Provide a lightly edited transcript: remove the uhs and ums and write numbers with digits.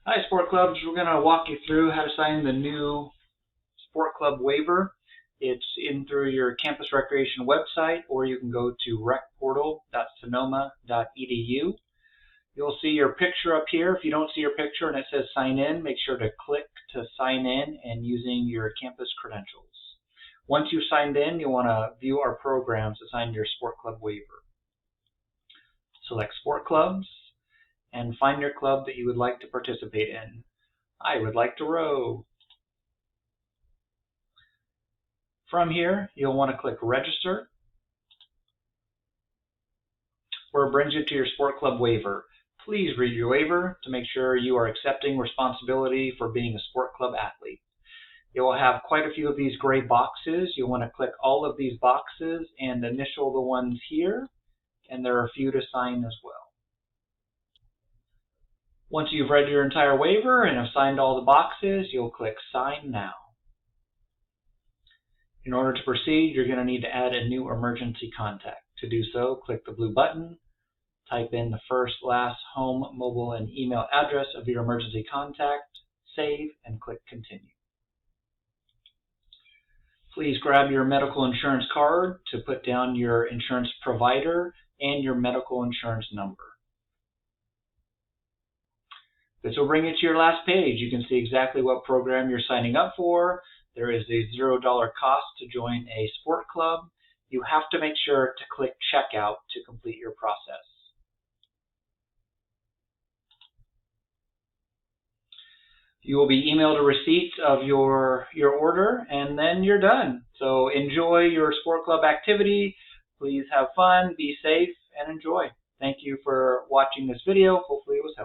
Hi Sport Clubs, we're going to walk you through how to sign the new Sport Club waiver. It's in through your campus recreation website, or you can go to recportal.sonoma.edu. You'll see your picture up here. If you don't see your picture and it says sign in, make sure to click to sign in and using your campus credentials. Once you've signed in, you'll want to view our programs to sign your Sport Club waiver. Select Sport Clubs and find your club that you would like to participate in. I would like to row. From here, you'll want to click Register, where it brings you to your Sport Club waiver. Please read your waiver to make sure you are accepting responsibility for being a Sport Club athlete. You will have quite a few of these gray boxes. You'll want to click all of these boxes and initial the ones here, and there are a few to sign as well. Once you've read your entire waiver and have signed all the boxes, you'll click Sign Now. In order to proceed, you're going to need to add a new emergency contact. To do so, click the blue button, type in the first, last, home, mobile, and email address of your emergency contact, save, and click Continue. Please grab your medical insurance card to put down your insurance provider and your medical insurance number. This will bring you to your last page. You can see exactly what program you're signing up for. There is a $0 cost to join a sport club. You have to make sure to click Checkout to complete your process. You will be emailed a receipt of your order, and then you're done. So enjoy your sport club activity. Please have fun, be safe, and enjoy. Thank you for watching this video. Hopefully it was helpful.